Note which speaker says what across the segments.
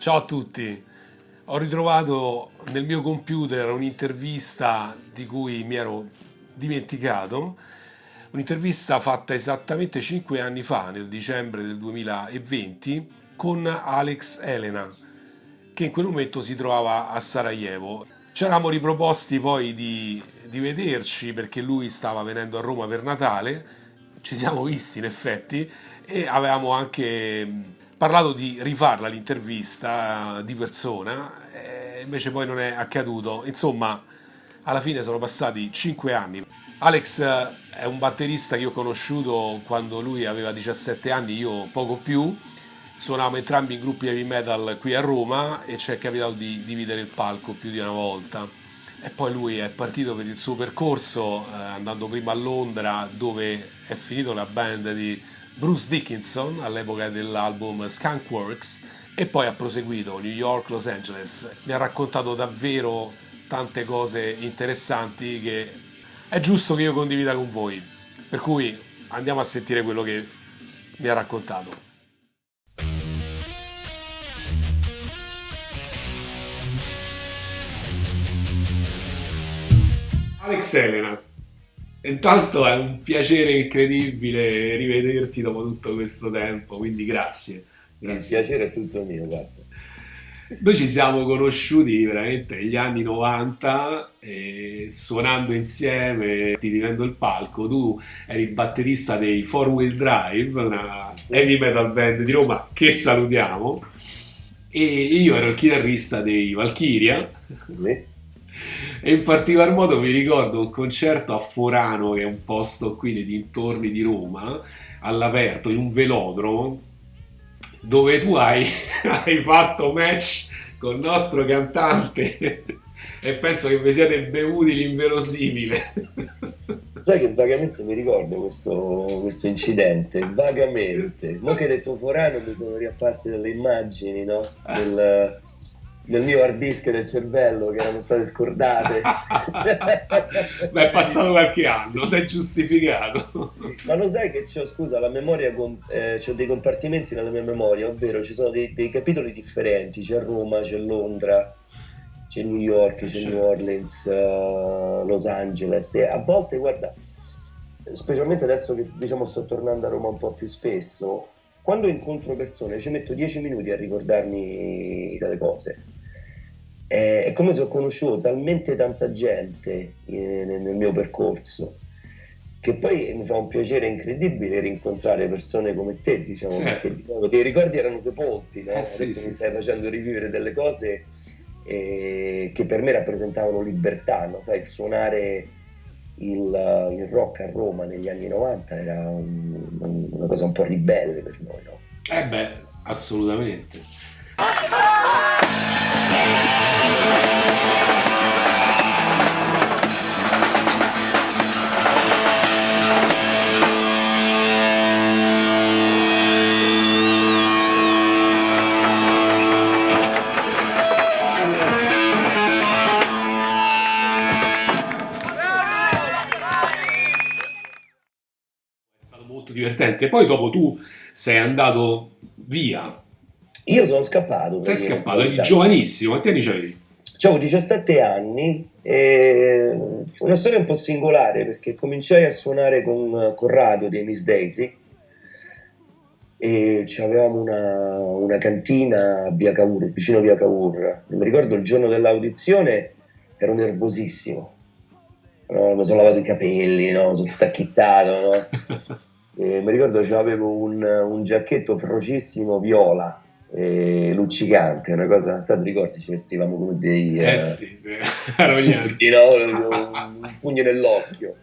Speaker 1: Ciao a tutti. Ho ritrovato nel mio computer un'intervista di cui mi ero dimenticato, un'intervista fatta esattamente 5 anni fa, nel dicembre del 2020, con Alex Elena, che in quel momento si trovava a Sarajevo. Ci eravamo riproposti poi di vederci perché lui stava venendo a Roma per Natale, ci siamo visti in effetti e avevamo anche parlato di rifarla l'intervista di persona, invece poi non è accaduto. Insomma, alla fine sono passati 5 anni. Alex è un batterista che io ho conosciuto quando lui aveva 17 anni, io poco più. Suonavamo entrambi in gruppi heavy metal qui a Roma e ci è capitato di dividere il palco più di una volta. E poi lui è partito per il suo percorso, andando prima a Londra, dove è finito la band di Bruce Dickinson all'epoca dell'album Skunkworks, e poi ha proseguito New York, Los Angeles. Mi ha raccontato davvero tante cose interessanti che è giusto che io condivida con voi. Per cui andiamo a sentire quello che mi ha raccontato. Alex Elena, intanto è un piacere incredibile rivederti dopo tutto questo tempo, quindi grazie.
Speaker 2: Il
Speaker 1: Grazie.
Speaker 2: piacere è tutto mio, guarda.
Speaker 1: Noi ci siamo conosciuti veramente negli anni 90, suonando insieme, ti dividendo il palco. Tu eri il batterista dei Four Wheel Drive, una heavy metal band di Roma che salutiamo, e io ero il chitarrista dei Valkyria.
Speaker 2: Sì.
Speaker 1: E in particolar modo mi ricordo un concerto a Forano, che è un posto qui nei dintorni di Roma, all'aperto, in un velodromo, dove tu hai fatto match con il nostro cantante e penso che vi siate bevuti l'inverosimile.
Speaker 2: Sai che vagamente mi ricordo questo incidente, vagamente. Mo che hai detto Forano mi sono riapparse delle immagini, no? Nel mio hard disk del cervello che erano state scordate.
Speaker 1: Beh, è passato qualche anno, sei giustificato.
Speaker 2: Ma lo sai che c'ho, scusa, la memoria, c'ho dei compartimenti nella mia memoria, ovvero ci sono dei capitoli differenti, c'è Roma, c'è Londra, c'è New York, c'è New
Speaker 1: Certo.
Speaker 2: Orleans, Los Angeles, e a volte, guarda, specialmente adesso che diciamo sto tornando a Roma un po' più spesso, quando incontro persone ci metto 10 minuti a ricordarmi delle cose. È come se ho conosciuto talmente tanta gente nel mio percorso che poi mi fa un piacere incredibile rincontrare persone come te, diciamo, perché
Speaker 1: Certo.
Speaker 2: diciamo, dei ricordi erano sepolti, no?
Speaker 1: Sì,
Speaker 2: Adesso mi
Speaker 1: sì,
Speaker 2: stai
Speaker 1: sì, sì.
Speaker 2: facendo rivivere delle cose che per me rappresentavano libertà, no? Sai, il suonare il rock a Roma negli anni 90 era una cosa un po' ribelle per noi, no?
Speaker 1: Eh beh, assolutamente. È stato molto divertente. Poi dopo tu sei andato via,
Speaker 2: Io sono scappato per
Speaker 1: sei
Speaker 2: dire la
Speaker 1: scappato, eri
Speaker 2: verità.
Speaker 1: giovanissimo, quanti anni c'avevi?
Speaker 2: Avevo 17 anni e una storia un po' singolare perché cominciai a suonare con Corrado dei Miss Daisy e avevamo una cantina a Via Cavour, vicino a Via Cavour. Mi ricordo il giorno dell'audizione ero nervosissimo, no? Mi sono lavato i capelli, no? Sono tutto acchittato, no? E mi ricordo che avevo un giacchetto ferocissimo viola, luccicante, una cosa, sai, ti ricordi, ci vestivamo come dei
Speaker 1: Eh sì, sì, ero
Speaker 2: assurdi,
Speaker 1: niente.
Speaker 2: no? Un pugno nell'occhio.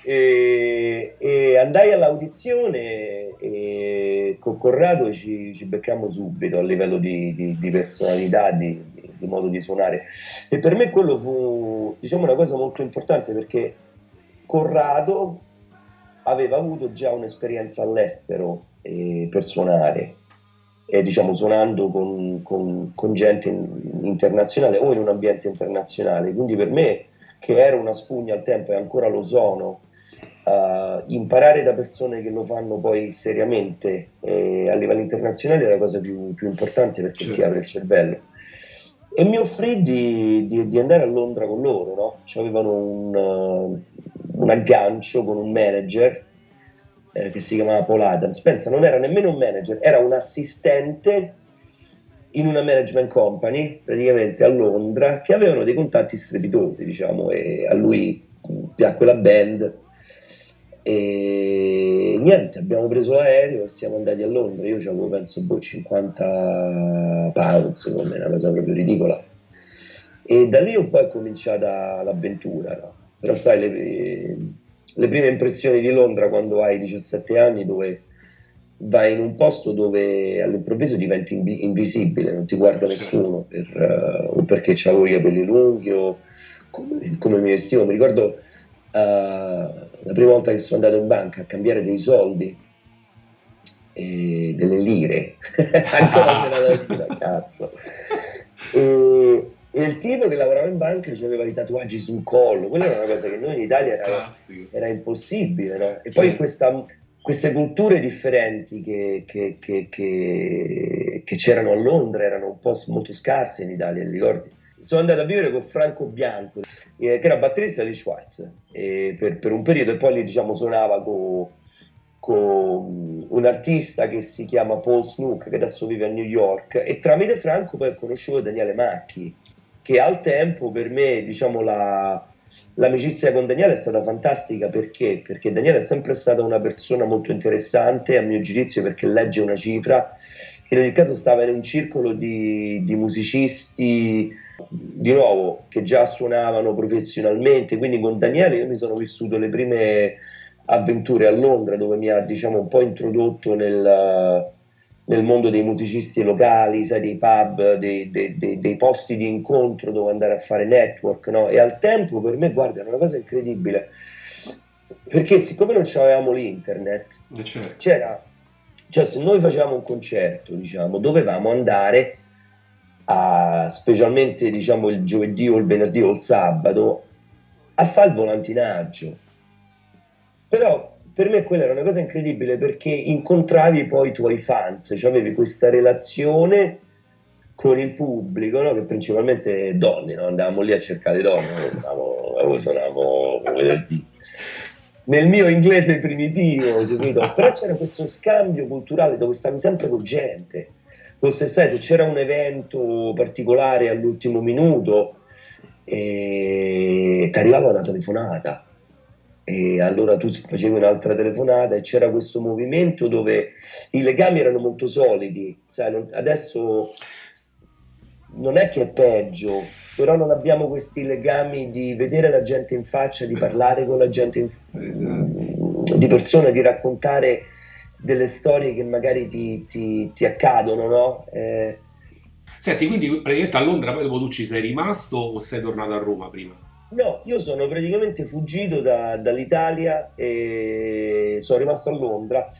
Speaker 2: E andai all'audizione e con Corrado ci beccammo subito a livello di personalità, di modo di suonare. E per me quello fu, diciamo, una cosa molto importante perché Corrado aveva avuto già un'esperienza all'estero per suonare, diciamo suonando con gente internazionale o in un ambiente internazionale. Quindi per me, che ero una spugna al tempo e ancora lo sono, imparare da persone che lo fanno poi seriamente a livello internazionale è la cosa più importante, perché ti apre
Speaker 1: Certo.
Speaker 2: il cervello. E mi offrì di andare a Londra con loro, no? C'avevano un aggancio con un manager che si chiamava Paul Adams. Pensa, non era nemmeno un manager, era un assistente in una management company, praticamente a Londra, che avevano dei contatti strepitosi, diciamo, e a lui piacque la band. E niente, abbiamo preso l'aereo e siamo andati a Londra. Io avevo penso 50 pounds, secondo me, una cosa proprio ridicola. E da lì un po' è cominciata l'avventura, no? Però sai, le prime impressioni di Londra quando hai 17 anni, dove vai in un posto dove all'improvviso diventi invisibile, non ti guarda
Speaker 1: Certo.
Speaker 2: nessuno o perché avevo i capelli lunghi o come mi vestivo. Mi ricordo la prima volta che sono andato in banca a cambiare dei soldi, delle lire, ancora non me la davo più da cazzo. E il tipo che lavorava in banca aveva i tatuaggi sul collo, quella era una cosa che noi in Italia
Speaker 1: Fantastico.
Speaker 2: era impossibile, no? E poi
Speaker 1: Certo.
Speaker 2: queste culture differenti che c'erano a Londra erano un po' molto scarse in Italia, mi ricordi? Sono andato a vivere con Franco Bianco, che era batterista di Schwarz, per un periodo, e poi lì, diciamo, suonava con un artista che si chiama Paul Snook, che adesso vive a New York, e tramite Franco poi ho conosciuto Daniele Macchi, che al tempo per me, diciamo, l'amicizia con Daniele è stata fantastica. Perché Daniele è sempre stata una persona molto interessante, a mio giudizio, perché legge una cifra. In ogni caso stava in un circolo di musicisti, di nuovo, che già suonavano professionalmente, quindi con Daniele io mi sono vissuto le prime avventure a Londra, dove mi ha, diciamo, un po' introdotto nel mondo dei musicisti locali, sai, dei pub, dei posti di incontro dove andare a fare network, no? E al tempo per me, guarda, era una cosa incredibile, perché siccome non avevamo l'internet,
Speaker 1: Certo.
Speaker 2: c'era, cioè se noi facevamo un concerto, diciamo, dovevamo andare specialmente, diciamo, il giovedì o il venerdì o il sabato, a fare il volantinaggio. Però per me quella era una cosa incredibile, perché incontravi poi i tuoi fans, cioè avevi questa relazione con il pubblico, no? Che principalmente donne, no? Andavamo lì a cercare donne, suonavamo come del tipo. Nel mio inglese primitivo, capito? Però c'era questo scambio culturale dove stavi sempre con gente. Sai, se c'era un evento particolare all'ultimo minuto, ti arrivava una telefonata, e allora tu facevi un'altra telefonata, e c'era questo movimento dove i legami erano molto solidi. Sai, adesso non è che è peggio, però non abbiamo questi legami di vedere la gente in faccia, di parlare con la gente
Speaker 1: Esatto.
Speaker 2: di persona, di raccontare delle storie che magari ti accadono, no?
Speaker 1: Senti, quindi praticamente a Londra poi dopo tu ci sei rimasto o sei tornato a Roma prima?
Speaker 2: No, io sono praticamente fuggito dall'Italia e sono rimasto a Londra.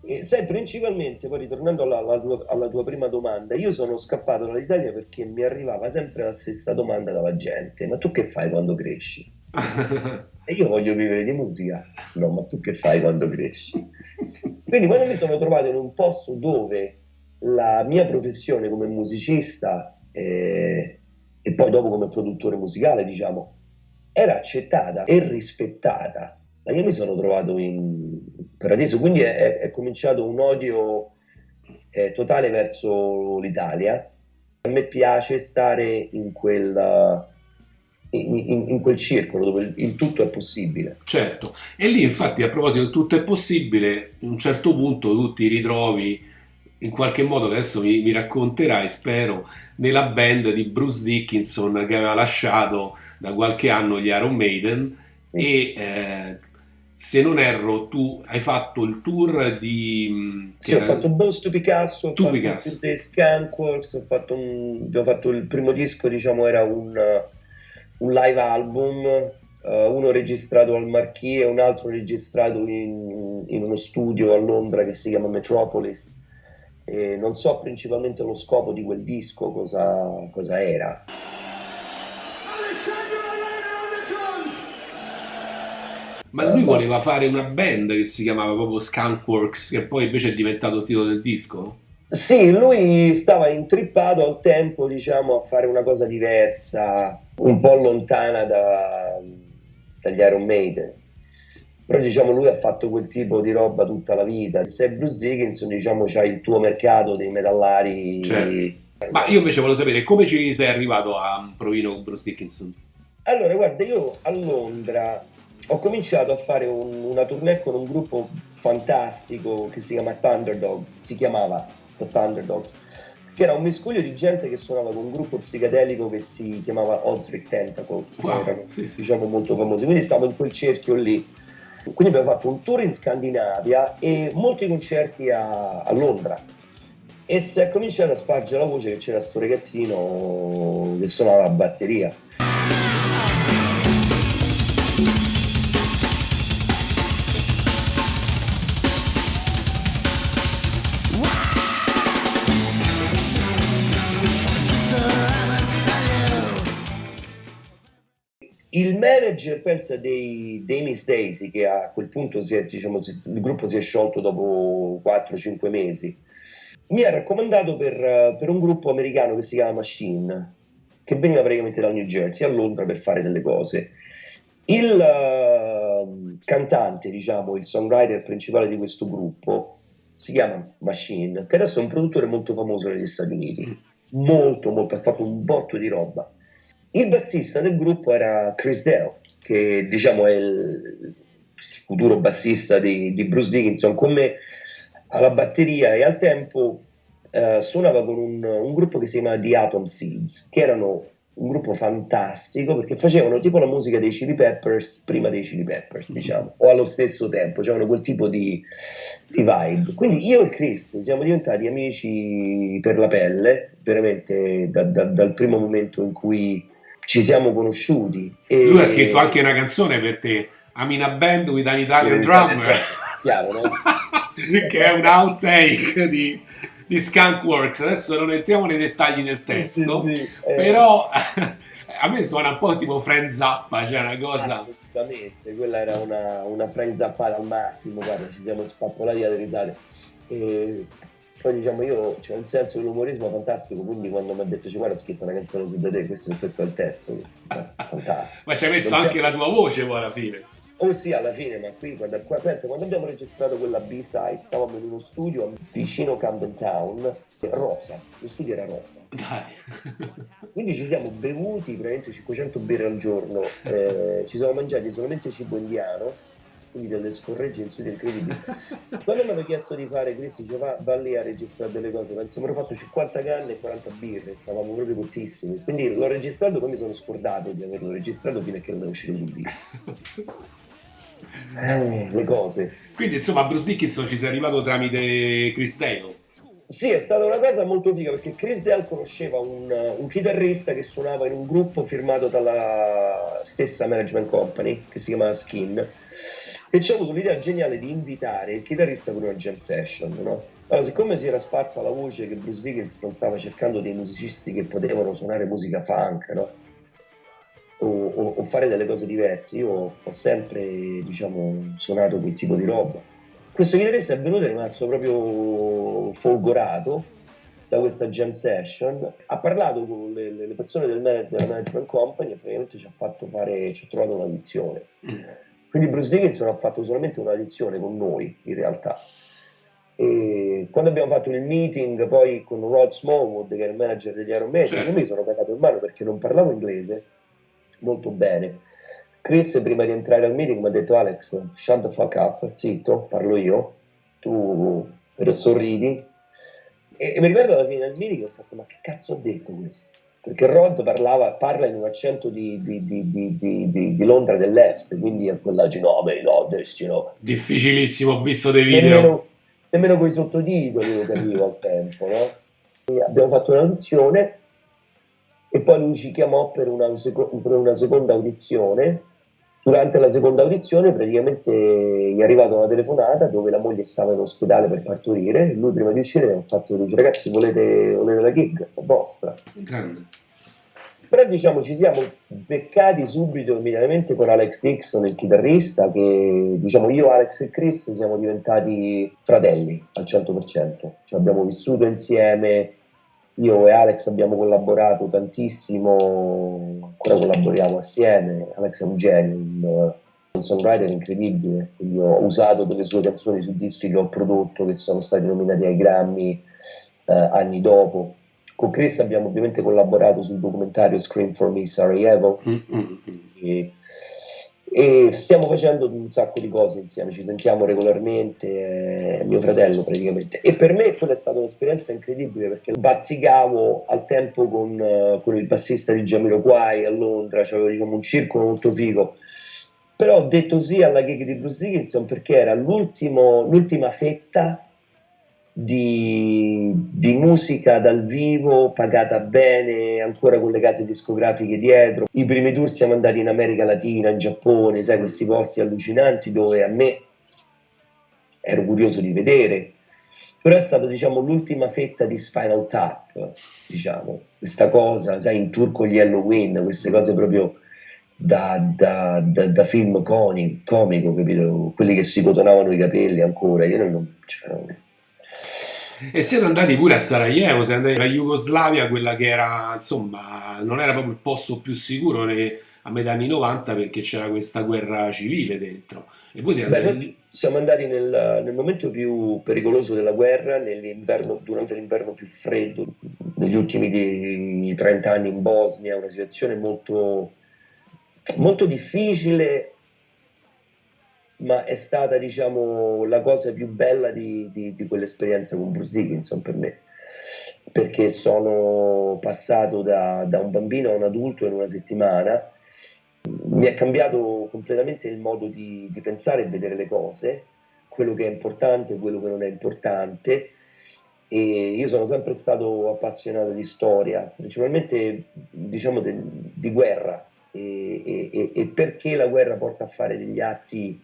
Speaker 2: E sai, principalmente, poi ritornando alla tua prima domanda, io sono scappato dall'Italia perché mi arrivava sempre la stessa domanda dalla gente: ma tu che fai quando cresci? E io voglio vivere di musica. No, ma tu che fai quando cresci? Quindi quando mi sono trovato in un posto dove la mia professione come musicista, e poi dopo come produttore musicale, diciamo, era accettata e rispettata, ma io mi sono trovato in paradiso. Quindi è cominciato un odio totale verso l'Italia. A me piace stare in quel circolo dove il tutto è possibile.
Speaker 1: Certo, e lì infatti a proposito di tutto è possibile, in un certo punto tu ti ritrovi in qualche modo, che adesso mi racconterai, spero, nella band di Bruce Dickinson che aveva lasciato da qualche anno gli Iron Maiden
Speaker 2: Sì.
Speaker 1: e se non erro tu hai fatto il tour che
Speaker 2: Sì, ho
Speaker 1: era
Speaker 2: fatto Boss to Picasso, ho fatto il tour
Speaker 1: Tupigas.
Speaker 2: dei Skunkworks, abbiamo fatto il primo disco, diciamo, era un live album, uno registrato al Marquis e un altro registrato in uno studio a Londra che si chiama Metropolis. E non so principalmente lo scopo di quel disco cosa era.
Speaker 1: Ma lui voleva fare una band che si chiamava proprio Skunkworks, che poi invece è diventato il titolo del disco.
Speaker 2: Sì, lui stava intrippato al tempo, diciamo, a fare una cosa diversa, un po' lontana dagli Iron Maiden. Però diciamo lui ha fatto quel tipo di roba tutta la vita. Se Bruce Dickinson, diciamo, c'ha il tuo mercato dei
Speaker 1: Certo.
Speaker 2: metallari.
Speaker 1: Ma io invece volevo sapere come ci sei arrivato a un provino con Bruce Dickinson.
Speaker 2: Allora, guarda, io a Londra ho cominciato a fare una tournée con un gruppo fantastico che si chiama Thunderdogs, si chiamava The Thunderdogs, che era un miscuglio di gente che suonava con un gruppo psichedelico che si chiamava Ozric Tentacles, che
Speaker 1: Wow,
Speaker 2: erano,
Speaker 1: sì, sì.
Speaker 2: diciamo, molto famosi. Quindi stavo in quel cerchio lì. Quindi abbiamo fatto un tour in Scandinavia e molti concerti a Londra. E si è cominciato a spargere la voce che c'era sto ragazzino che suonava la batteria. Il manager, pensa, dei Miss Daisy, che a quel punto diciamo, il gruppo si è sciolto dopo 4-5 mesi, mi ha raccomandato per un gruppo americano che si chiama Machine, che veniva praticamente dal New Jersey a Londra per fare delle cose. Il cantante, diciamo, il songwriter principale di questo gruppo si chiama Machine, che adesso è un produttore molto famoso negli Stati Uniti, molto, molto, ha fatto un botto di roba. Il bassista del gruppo era Chris Dale, che diciamo è il futuro bassista di Bruce Dickinson, come alla batteria e al tempo suonava con un gruppo che si chiama The Atom Seeds, che erano un gruppo fantastico perché facevano tipo la musica dei Chili Peppers prima dei Chili Peppers, diciamo, o allo stesso tempo, avevano quel tipo di vibe. Quindi io e Chris siamo diventati amici per la pelle, veramente dal primo momento in cui ci siamo conosciuti.
Speaker 1: Lui ha scritto
Speaker 2: E
Speaker 1: anche una canzone per te, I'm in a band with an Italian drummer,
Speaker 2: chiaro, no?
Speaker 1: che è un outtake di Skunkworks. Adesso non entriamo nei dettagli del
Speaker 2: Sì, sì,
Speaker 1: testo,
Speaker 2: sì,
Speaker 1: però a me suona un po' tipo Frank Zappa, cioè una cosa...
Speaker 2: assolutamente, quella era una Frank Zappata al massimo, guarda, ci siamo spappolati alle risate. E poi diciamo io c'ho un senso dell'umorismo fantastico, quindi quando mi ha detto, guarda, ho scritto una canzone su di te, questo è il testo, fantastico.
Speaker 1: Ma ci hai messo
Speaker 2: Non c'è...
Speaker 1: anche la tua voce poi alla fine.
Speaker 2: Oh sì, alla fine, ma qui, guarda, pensa, quando abbiamo registrato quella B-side, stavamo in uno studio vicino Camden Town, rosa, lo studio era rosa.
Speaker 1: Dai.
Speaker 2: Quindi ci siamo bevuti praticamente 500 birre al giorno, ci siamo mangiati solamente cibo indiano, quindi delle scorregge in studio incredibili. Quando mi hanno chiesto di fare, Cristi diceva va lì a registrare delle cose, penso mi ero fatto 50 canne e 40 birre, stavamo proprio cottissimi. Quindi l'ho registrato, poi mi sono scordato di averlo registrato fino a che non è uscito sul disco. Le cose.
Speaker 1: Quindi insomma a Bruce Dickinson ci sei arrivato tramite Chris Dale.
Speaker 2: Sì, è stata una cosa molto figa perché Chris Dale conosceva un chitarrista che suonava in un gruppo firmato dalla stessa management company che si chiamava Skin e ci ha avuto l'idea geniale di invitare il chitarrista per una jam session, no? Allora, siccome si era sparsa la voce che Bruce Dickinson stava cercando dei musicisti che potevano suonare musica funk, no? O fare delle cose diverse, io ho sempre, diciamo, suonato quel tipo di roba. Questo chitarrista è venuto e è rimasto proprio folgorato da questa jam session, ha parlato con le persone della management company e praticamente ci ha fatto fare, ci ha trovato una lezione. Quindi Bruce Dickinson ha fatto solamente una lezione con noi, in realtà. E quando abbiamo fatto il meeting poi con Rod Smallwood, che è il manager degli Iron Maiden,
Speaker 1: Certo.
Speaker 2: io mi sono cagato in mano perché non parlavo inglese molto bene. Chris prima di entrare al meeting mi ha detto Alex, shut the fuck up, zitto, parlo io, tu sorridi. E mi ricordo alla fine del meeting ho fatto, ma che cazzo ha detto questo? Perché Rod parla in un accento di Londra dell'Est, quindi è quella Ginome, no, destino.
Speaker 1: Difficilissimo, ho visto dei video.
Speaker 2: Nemmeno con i sottotitoli lo capivo al tempo, no? E abbiamo fatto una lezione e poi lui ci chiamò per una seconda audizione. Durante la seconda audizione praticamente gli è arrivata una telefonata dove la moglie stava in ospedale per partorire e lui prima di uscire mi ha fatto, dice ragazzi volete la gig? È vostra.
Speaker 1: Grande.
Speaker 2: Però diciamo ci siamo beccati subito immediatamente con Alex Dixon, il chitarrista, che diciamo io, Alex e Chris siamo diventati fratelli al 100%, cioè abbiamo vissuto insieme, io e Alex abbiamo collaborato tantissimo, ancora collaboriamo assieme. Alex è un genio, un songwriter incredibile, quindi ho usato delle sue canzoni su dischi che ho prodotto, che sono stati nominati ai Grammy anni dopo. Con Chris abbiamo ovviamente collaborato sul documentario Scream for Me Sarajevo e, e stiamo facendo un sacco di cose insieme, ci sentiamo regolarmente, è mio fratello praticamente. E per me quella è stata un'esperienza incredibile perché bazzicavo al tempo con il bassista di Jamiroquai a Londra, c'avevo diciamo, un circolo molto figo. Però ho detto sì alla gig di Bruce Dickinson perché era l'ultima fetta di musica dal vivo, pagata bene, ancora con le case discografiche dietro. I primi tour siamo andati in America Latina, in Giappone, sai, questi posti allucinanti dove a me ero curioso di vedere. Però è stato, diciamo, l'ultima fetta di Spinal Tap, diciamo, questa cosa, sai, in tour con gli Halloween, queste cose proprio da film comico, capito? Quelli che si cotonavano i capelli ancora, io non, cioè,
Speaker 1: E siete andati pure a Sarajevo, siete andati alla Jugoslavia, quella che era, insomma, non era proprio il posto più sicuro a metà anni 90 perché c'era questa guerra civile dentro. E voi siete
Speaker 2: beh,
Speaker 1: andati
Speaker 2: noi
Speaker 1: lì.
Speaker 2: siamo andati nel momento più pericoloso della guerra, durante l'inverno più freddo, negli ultimi 30 anni in Bosnia, una situazione molto, molto difficile, ma è stata, diciamo, la cosa più bella di quell'esperienza con Bruce Dickinson per me, perché sono passato da un bambino a un adulto in una settimana. Mi è cambiato completamente il modo di pensare e vedere le cose, quello che è importante, quello che non è importante. E io sono sempre stato appassionato di storia, principalmente diciamo di guerra e perché la guerra porta a fare degli atti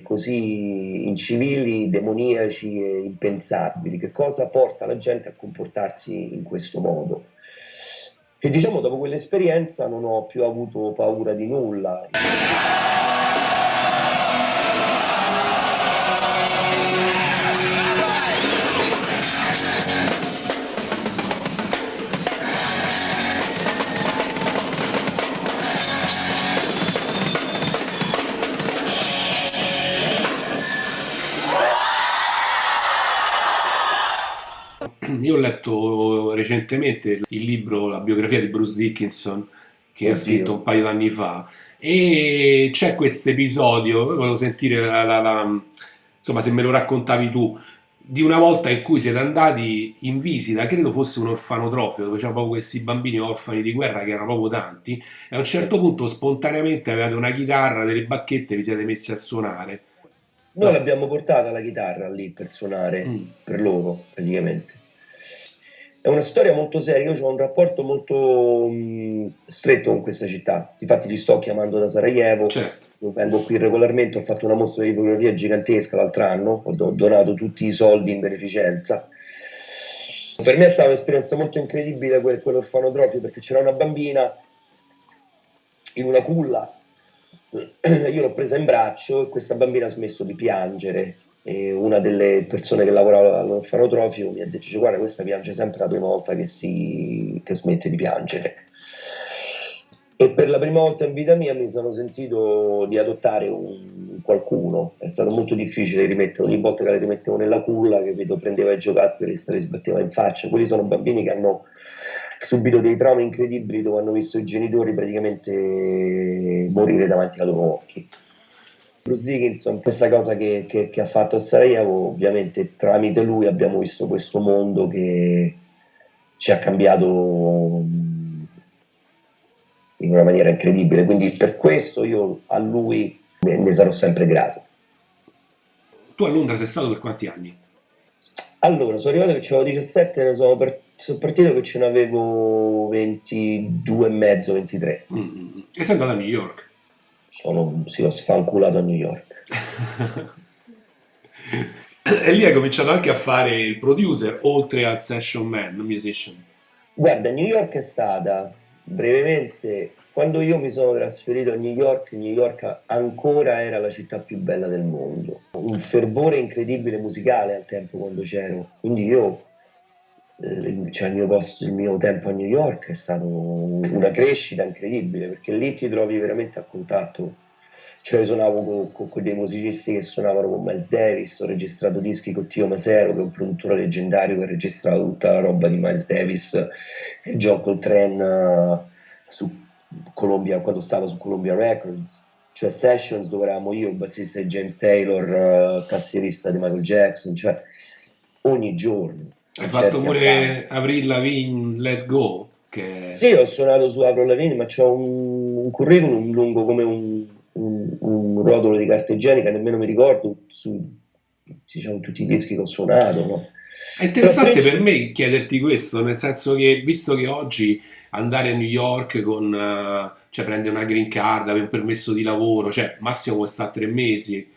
Speaker 2: così incivili, demoniaci e impensabili, che cosa porta la gente a comportarsi in questo modo. E diciamo dopo quell'esperienza non ho più avuto paura di nulla.
Speaker 1: Io ho letto recentemente il libro, la biografia di Bruce Dickinson che ha scritto
Speaker 2: Oddio.
Speaker 1: un paio d'anni fa e c'è questo episodio, volevo sentire insomma se me lo raccontavi tu, di una volta in cui siete andati in visita, credo fosse un orfanotrofio dove c'erano proprio questi bambini orfani di guerra che erano proprio tanti e a un certo punto spontaneamente avevate una chitarra, delle bacchette e vi siete messi a suonare.
Speaker 2: Noi
Speaker 1: No.
Speaker 2: l'abbiamo portata la chitarra lì per suonare
Speaker 1: Mm,
Speaker 2: per loro, praticamente. È una storia molto seria, io ho un rapporto molto stretto con questa città, infatti li sto chiamando da Sarajevo,
Speaker 1: certo.
Speaker 2: io vengo qui regolarmente, ho fatto una mostra di fotografia gigantesca l'altro anno, ho donato tutti i soldi in beneficenza. Per me è stata un'esperienza molto incredibile quell'orfanotrofio perché c'era una bambina in una culla, io l'ho presa in braccio e questa bambina ha smesso di piangere. E una delle persone che lavorava all'orfanotrofio mi ha detto: guarda, questa piange sempre la prima volta che smette di piangere. E per la prima volta in vita mia mi sono sentito di adottare qualcuno. È stato molto difficile rimettere, ogni volta che la rimettevo nella culla, che vedo prendeva i giocattoli e se li sbatteva in faccia. Quelli sono bambini che hanno subito dei traumi incredibili dove hanno visto i genitori praticamente morire davanti ai loro occhi. Bruce Dickinson, questa cosa che ha fatto a Sarajevo, ovviamente tramite lui abbiamo visto questo mondo che ci ha cambiato in una maniera incredibile, quindi per questo io a lui ne sarò sempre grato.
Speaker 1: Tu a Londra sei stato per quanti anni?
Speaker 2: Allora, sono arrivato che avevo 17, sono partito che ce n'avevo 22 e mezzo, 23.
Speaker 1: E sei andato a New York.
Speaker 2: Ho sfanculato a New York.
Speaker 1: E lì hai cominciato anche a fare il producer oltre al session man, musician.
Speaker 2: Guarda, New York è stata brevemente, quando io mi sono trasferito a New York ancora era la città più bella del mondo. Un fervore incredibile musicale al tempo quando c'ero. Quindi io, cioè il mio tempo a New York è stato una crescita incredibile, perché lì ti trovi veramente a contatto. Cioè, suonavo con dei musicisti che suonavano con Miles Davis, ho registrato dischi con Tio Masero, che è un produttore leggendario che ha registrato tutta la roba di Miles Davis e John Coltrane su Columbia, quando stava su Columbia Records. Cioè sessions dove eravamo io, il bassista di James Taylor, tassierista di Michael Jackson, cioè ogni giorno,
Speaker 1: Hai fatto
Speaker 2: concerti a Bari.
Speaker 1: pure Avril Lavigne Let Go, che
Speaker 2: Sì, ho suonato su Avril Lavigne, ma c'ho un curriculum lungo come un rotolo di carta igienica, nemmeno mi ricordo diciamo, tutti i dischi che ho suonato, no?
Speaker 1: è
Speaker 2: Però
Speaker 1: interessante per
Speaker 2: Prince,
Speaker 1: me chiederti questo, nel senso che visto che oggi andare a New York con, cioè prendere una green card, avere un permesso di lavoro, cioè massimo può stare 3 mesi,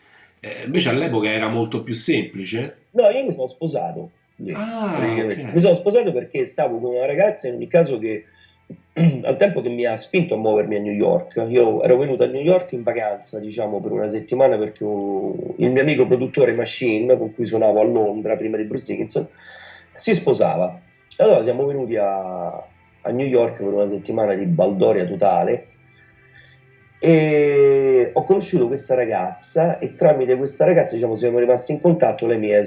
Speaker 1: invece all'epoca era molto più semplice.
Speaker 2: no, io mi sono sposato lì,
Speaker 1: Ah, ok.
Speaker 2: praticamente. Mi sono sposato perché stavo con una ragazza in ogni caso che al tempo che mi ha spinto a muovermi a New York. Io ero venuto a New York in vacanza, diciamo, per una settimana perché il mio amico produttore Machine, con cui suonavo a Londra prima di Bruce Dickinson, si sposava. Allora siamo venuti a New York per una settimana di baldoria totale e ho conosciuto questa ragazza e tramite questa ragazza, diciamo, siamo rimasti in contatto. Lei mi è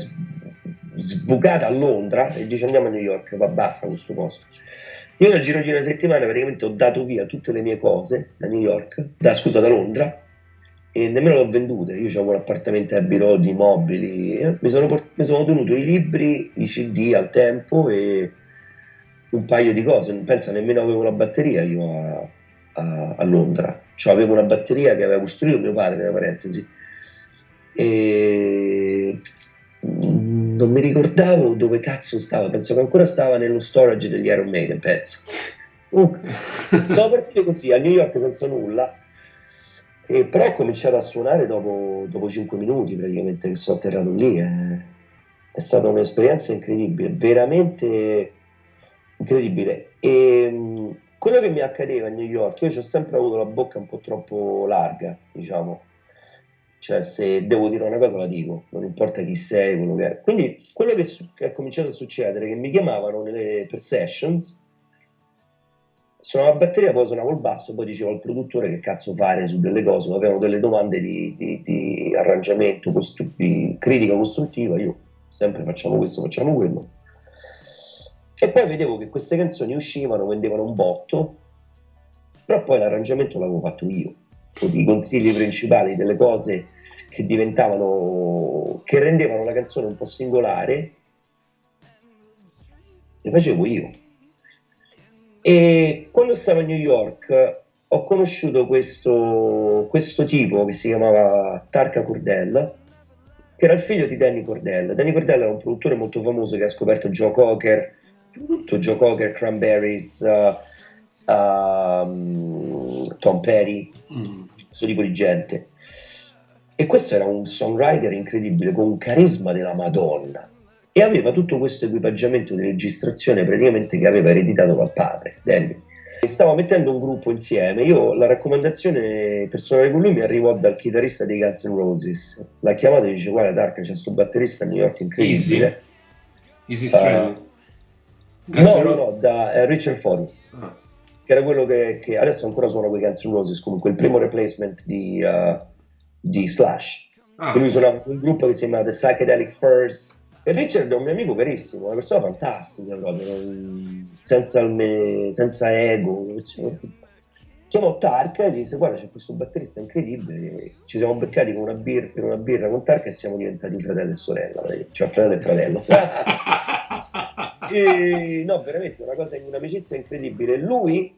Speaker 2: sbucata a Londra e dice andiamo a New York, va basta questo posto. Io nel giro di una settimana praticamente ho dato via tutte le mie cose da New York, da Londra, e nemmeno le ho vendute. Io avevo un appartamento a Abbey Road, i mobili, mi sono tenuto i libri, i CD al tempo e un paio di cose. Non penso, nemmeno avevo la batteria io a Londra. Cioè avevo una batteria che aveva costruito mio padre, tra parentesi, e non mi ricordavo dove cazzo stava. Penso che ancora stava nello storage degli Iron Maiden, penso. Sono partito così a New York senza nulla, e però ho cominciato a suonare dopo 5 minuti praticamente che sono atterrato lì. È stata un'esperienza incredibile, veramente incredibile. E quello che mi accadeva a New York, io ci ho sempre avuto la bocca un po' troppo larga, diciamo. Cioè, se devo dire una cosa la dico, non importa chi sei, quello che è. Quindi quello che è cominciato a succedere è che mi chiamavano per sessions, suonavo la batteria, poi suonavo il basso, poi dicevo al produttore che cazzo fare su delle cose, avevano delle domande di arrangiamento, di critica costruttiva, io sempre facciamo questo, facciamo quello. E poi vedevo che queste canzoni uscivano, vendevano un botto, però poi l'arrangiamento l'avevo fatto io, con i consigli principali delle cose che diventavano, che rendevano la canzone un po' singolare, le facevo io. E quando stavo a New York ho conosciuto questo tipo che si chiamava Tarka Cordell, che era il figlio di Danny Cordell. Danny Cordell era un produttore molto famoso che ha scoperto Joe Cocker, tutto Joe Cocker, Cranberries, Tom Petty, questo tipo di gente. E questo era un songwriter incredibile, con un carisma della Madonna, e aveva tutto questo equipaggiamento di registrazione praticamente che aveva ereditato dal padre, Danny. E stavo mettendo un gruppo insieme. Io la raccomandazione personale con lui mi arrivò dal chitarrista dei Guns N' Roses. L'ha chiamato e dice: guarda Dark, c'è questo batterista a New York incredibile.
Speaker 1: Easy Stradlin.
Speaker 2: No, da Richard Forrest,
Speaker 1: Ah.
Speaker 2: che era quello che adesso ancora suona con i Guns N' Roses, comunque il primo replacement di Slash.
Speaker 1: Ah,
Speaker 2: E lui
Speaker 1: ok.
Speaker 2: suonava con un gruppo che si chiama The Psychedelic Furs. E Richard è un mio amico carissimo, una persona fantastica proprio, senza ego. Chiamò Tark e disse: guarda, c'è questo batterista incredibile. Ci siamo beccati con per una birra con Tark e siamo diventati fratello e sorella, cioè fratello e fratello. E, no, veramente un'amicizia incredibile. Lui,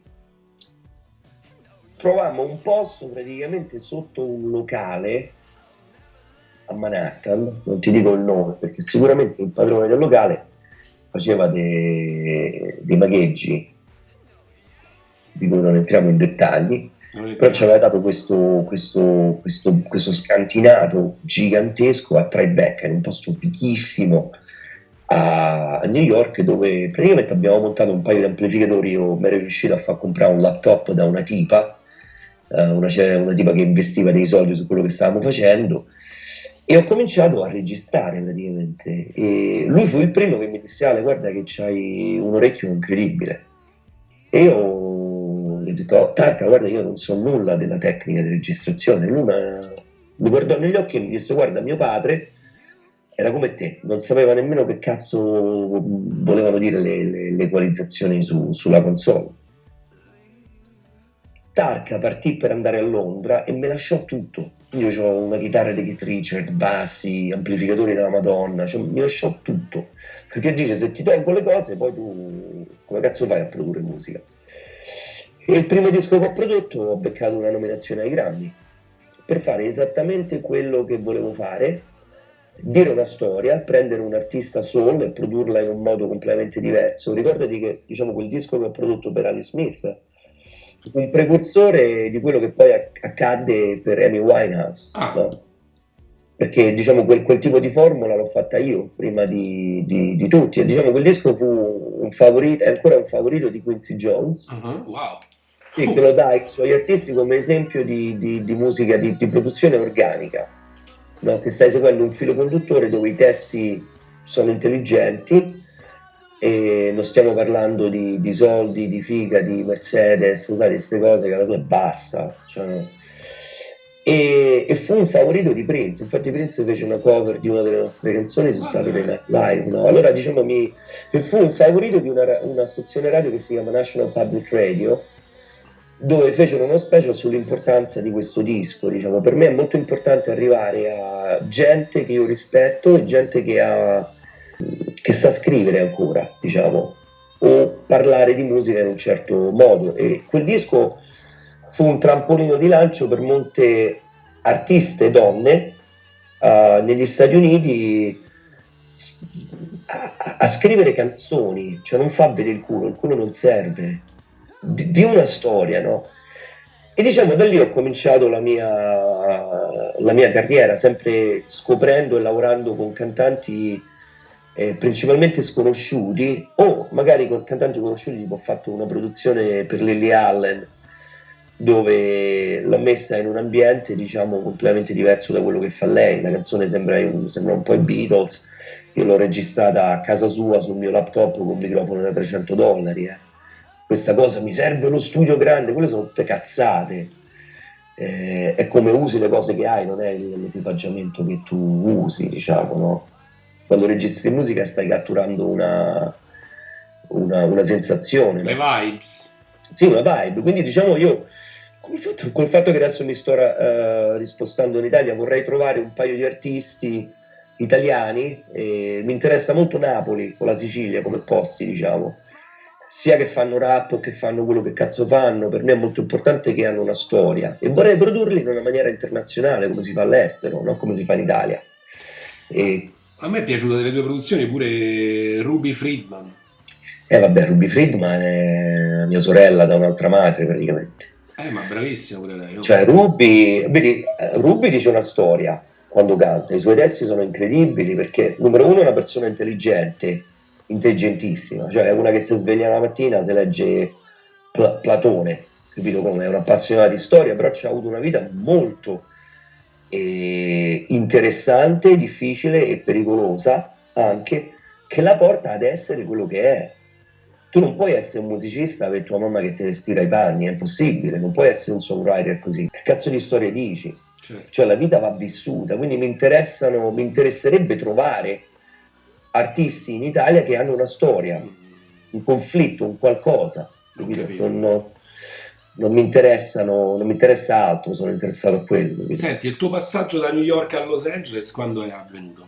Speaker 2: trovammo un posto praticamente sotto un locale a Manhattan, non ti dico il nome perché sicuramente il padrone del locale faceva dei magheggi di cui non entriamo in dettagli, però ci aveva dato questo scantinato gigantesco a Tribeca, in un posto fichissimo a New York, dove praticamente abbiamo montato un paio di amplificatori. Io mi ero riuscito a far comprare un laptop da una tipa, una tipa che investiva dei soldi su quello che stavamo facendo, e ho cominciato a registrare praticamente. E lui fu il primo che mi disse: Ale, guarda che c'hai un orecchio incredibile. E io gli ho detto: "Oh, Tarka, guarda, io non so nulla della tecnica di registrazione." Lui mi guardò negli occhi e mi disse: guarda, mio padre era come te, non sapeva nemmeno che cazzo volevano dire le equalizzazioni sulla console. Tarka partì per andare a Londra e mi lasciò tutto. Io ho una chitarra di Keith Richards, bassi, amplificatori della Madonna, cioè, mi lasciò tutto. Perché dice: se ti tolgo le cose, poi tu come cazzo fai a produrre musica? E il primo disco che ho prodotto ho beccato una nominazione ai Grammy per fare esattamente quello che volevo fare, dire una storia, prendere un artista soul e produrla in un modo completamente diverso. Ricordati che, diciamo, quel disco che ho prodotto per Ali Smith, un precursore di quello che poi accadde per Amy Winehouse, no? Perché, diciamo, quel tipo di formula l'ho fatta io prima di tutti, e, diciamo, quel disco fu un favorito, è ancora un favorito di Quincy Jones.
Speaker 1: Wow.
Speaker 2: Sì, che lo dà ai suoi artisti come esempio di musica, di produzione organica, no? Che stai seguendo un filo conduttore dove i testi sono intelligenti, e non stiamo parlando di soldi, di figa, di Mercedes, sai, queste cose che alla tua è bassa. Cioè. E fu un favorito di Prince. Infatti Prince fece una cover di una delle nostre canzoni su Saturday Night Live, no? Allora, diciamo, fu un favorito di una stazione radio che si chiama National Public Radio, dove fecero uno special sull'importanza di questo disco. Diciamo, per me è molto importante arrivare a gente che io rispetto e gente che sa scrivere ancora, diciamo, o parlare di musica in un certo modo. E quel disco fu un trampolino di lancio per molte artiste donne negli Stati Uniti a scrivere canzoni, cioè non fa vedere il culo non serve, di una storia, no? E, diciamo, da lì ho cominciato la mia carriera, sempre scoprendo e lavorando con cantanti principalmente sconosciuti, o magari con cantanti conosciuti. Tipo, ho fatto una produzione per Lily Allen, dove l'ho messa in un ambiente, diciamo, completamente diverso da quello che fa lei. La canzone sembra un po' i Beatles. Io l'ho registrata a casa sua sul mio laptop con un microfono da $300. Questa cosa: mi serve uno studio grande. Quelle sono tutte cazzate. È come usi le cose che hai, non è l'equipaggiamento che tu usi, diciamo, no? Quando registri musica stai catturando una sensazione,
Speaker 1: Le
Speaker 2: no?
Speaker 1: vibes.
Speaker 2: Sì, una vibe. Quindi, diciamo, io col fatto che adesso mi sto rispostando in Italia, vorrei trovare un paio di artisti italiani. Mi interessa molto Napoli o la Sicilia come posti, diciamo, sia che fanno rap o che fanno quello che cazzo fanno. Per me è molto importante che hanno una storia, e vorrei produrli in una maniera internazionale, come si fa all'estero, non come si fa in Italia.
Speaker 1: A me è piaciuta delle tue produzioni pure Ruby Friedman.
Speaker 2: Vabbè, Ruby Friedman è mia sorella da un'altra madre praticamente.
Speaker 1: Ma bravissima pure lei.
Speaker 2: Cioè, Ruby, vedi, Ruby dice una storia quando canta, i suoi testi sono incredibili perché, numero uno, è una persona intelligente, intelligentissima, cioè è una che si sveglia la mattina, si legge Platone, capito come? È un'appassionata di storia, però ci ha avuto una vita molto interessante, difficile e pericolosa anche, che la porta ad essere quello che è. Tu non puoi essere un musicista per tua mamma che ti stira i panni, è impossibile. Non puoi essere un songwriter così. Che cazzo di storie dici?
Speaker 1: Certo.
Speaker 2: Cioè, la vita va vissuta, quindi mi interesserebbe trovare artisti in Italia che hanno una storia, un conflitto, un qualcosa. Non mi interessa altro, sono interessato a quello. Capito?
Speaker 1: Senti, il tuo passaggio da New York a Los Angeles quando è avvenuto?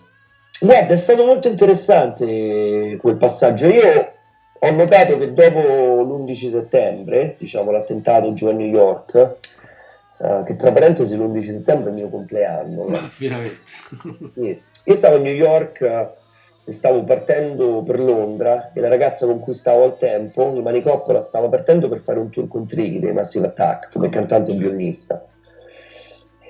Speaker 2: Guarda, è stato molto interessante quel passaggio. Io ho notato che dopo l'11 settembre, diciamo l'attentato giù a New York, che tra parentesi l'11 settembre è il mio compleanno.
Speaker 1: Ma veramente?
Speaker 2: Sì. Io stavo a New York e stavo partendo per Londra, e la ragazza con cui stavo al tempo, di Manicoppola, stava partendo per fare un tour con Tricky dei Massive Attack come cantante e violinista.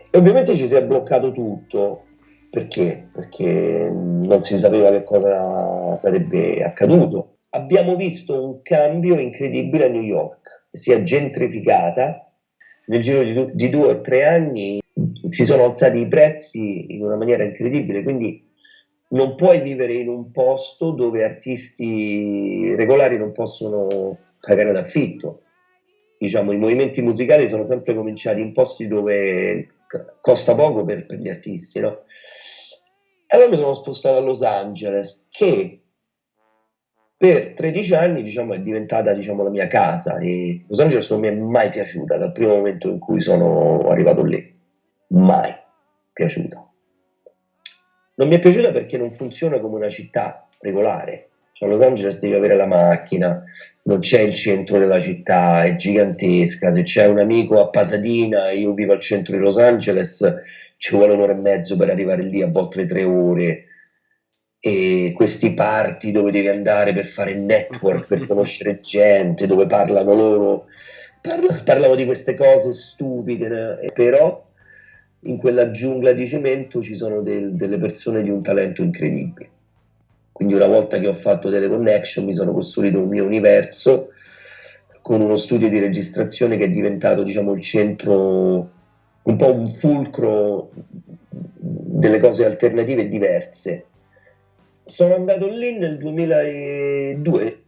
Speaker 2: E ovviamente ci si è bloccato tutto. Perché? Perché non si sapeva che cosa sarebbe accaduto. Abbiamo visto un cambio incredibile a New York, si è gentrificata, nel giro di 2 o 3 anni si sono alzati i prezzi in una maniera incredibile, quindi non puoi vivere in un posto dove artisti regolari non possono pagare l'affitto. Diciamo, i movimenti musicali sono sempre cominciati in posti dove costa poco per gli artisti, no? E allora mi sono spostato a Los Angeles, che per 13 anni, diciamo, è diventata, diciamo, la mia casa, e Los Angeles non mi è mai piaciuta dal primo momento in cui sono arrivato lì. Mai piaciuta. Non mi è piaciuta perché non funziona come una città regolare. Cioè, a Los Angeles devi avere la macchina, non c'è il centro della città, è gigantesca. Se c'è un amico a Pasadena e io vivo al centro di Los Angeles, ci vuole 1 ora e mezzo per arrivare lì, a volte 3 ore. E questi party dove devi andare per fare network, per conoscere gente, dove parlano loro, parlano di queste cose stupide, però in quella giungla di cemento ci sono delle persone di un talento incredibile. Quindi una volta che ho fatto delle connection mi sono costruito un mio universo con uno studio di registrazione che è diventato, diciamo, il centro, un po' un fulcro delle cose alternative e diverse. Sono andato lì nel 2002,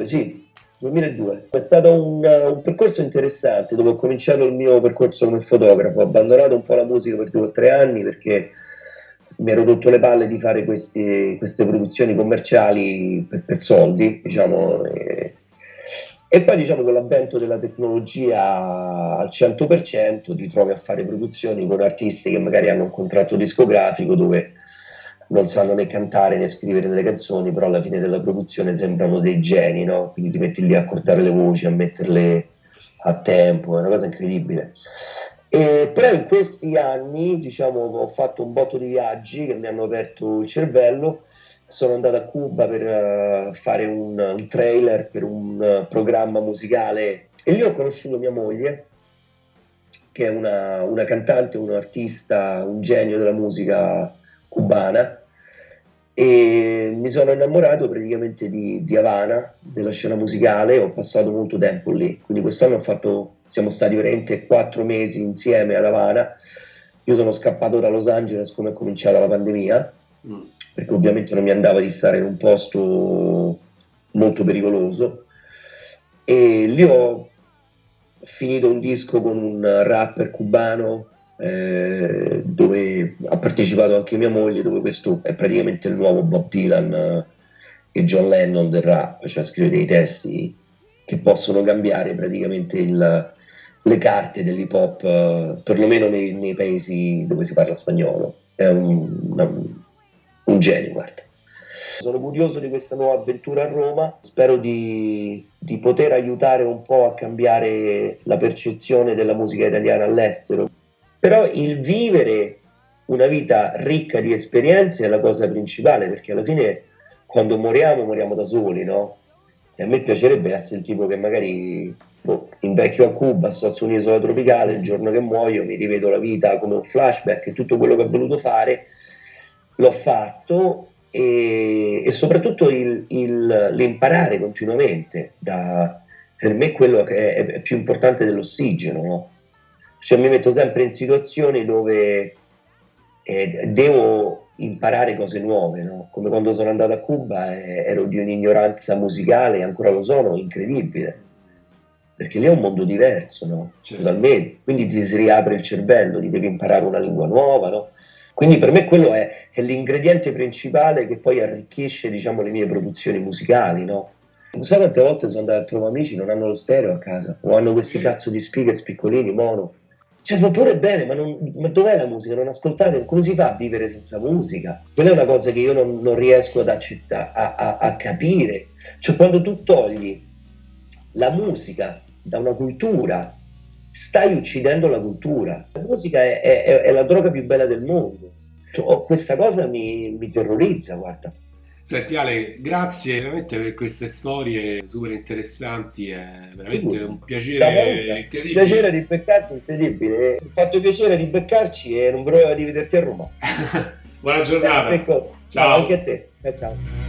Speaker 2: sì, 2002. È stato un percorso interessante dove ho cominciato il mio percorso come fotografo. Ho abbandonato un po' la musica per 2 o 3 anni perché mi ero rotto le palle di fare queste produzioni commerciali per soldi, diciamo. E poi, diciamo, con l'avvento della tecnologia al 100% ti trovi a fare produzioni con artisti che magari hanno un contratto discografico dove non sanno né cantare né scrivere delle canzoni, però alla fine della produzione sembrano dei geni, no? Quindi ti metti lì a cortare le voci, a metterle a tempo, è una cosa incredibile. Però in questi anni, diciamo, ho fatto un botto di viaggi che mi hanno aperto il cervello. Sono andato a Cuba per fare un trailer per un programma musicale e lì ho conosciuto mia moglie, che è una cantante, un artista, un genio della musica cubana, e mi sono innamorato praticamente di Havana, della scena musicale. Ho passato molto tempo lì, quindi quest'anno siamo stati veramente 4 mesi insieme ad Havana. Io sono scappato da Los Angeles come è cominciata la pandemia, perché ovviamente non mi andava di stare in un posto molto pericoloso, e lì ho finito un disco con un rapper cubano, dove ha partecipato anche mia moglie, dove questo è praticamente il nuovo Bob Dylan e John Lennon del rap, cioè scrive dei testi che possono cambiare praticamente le carte dell'hip hop, perlomeno nei paesi dove si parla spagnolo. È un genio, guarda. Sono curioso di questa nuova avventura a Roma, spero di poter aiutare un po' a cambiare la percezione della musica italiana all'estero. Però il vivere una vita ricca di esperienze è la cosa principale, perché alla fine quando moriamo da soli, no? E a me piacerebbe essere il tipo che magari invecchio a Cuba, sto su un'isola tropicale, il giorno che muoio mi rivedo la vita come un flashback, e tutto quello che ho voluto fare l'ho fatto, e soprattutto l'imparare continuamente. Per me quello che è più importante dell'ossigeno, no? Cioè mi metto sempre in situazioni dove devo imparare cose nuove, no? Come quando sono andato a Cuba, ero di un'ignoranza musicale, ancora lo sono, incredibile, perché lì è un mondo diverso, no?
Speaker 1: Certo.
Speaker 2: Totalmente. Quindi ti si riapre il cervello, ti devi imparare una lingua nuova, no? Quindi per me quello è l'ingrediente principale che poi arricchisce, diciamo, le mie produzioni musicali, no? Sai quante volte sono andato a trovare amici, non hanno lo stereo a casa, o hanno questi cazzo di speaker piccolini, mono. Cioè, va pure bene, ma dov'è la musica? Non ascoltate? Come si fa a vivere senza musica? Quella è una cosa che io non riesco ad accettare, a capire. Cioè, quando tu togli la musica da una cultura, stai uccidendo la cultura. La musica è la droga più bella del mondo. Questa cosa mi terrorizza, guarda.
Speaker 1: Senti Ale, grazie veramente per queste storie super interessanti, è veramente un piacere incredibile.
Speaker 2: Piacere di beccarti, incredibile. Mi ha fatto piacere di beccarci e non vedo l'ora di vederti a Roma.
Speaker 1: Buona giornata.
Speaker 2: Ciao, anche a te. Ciao.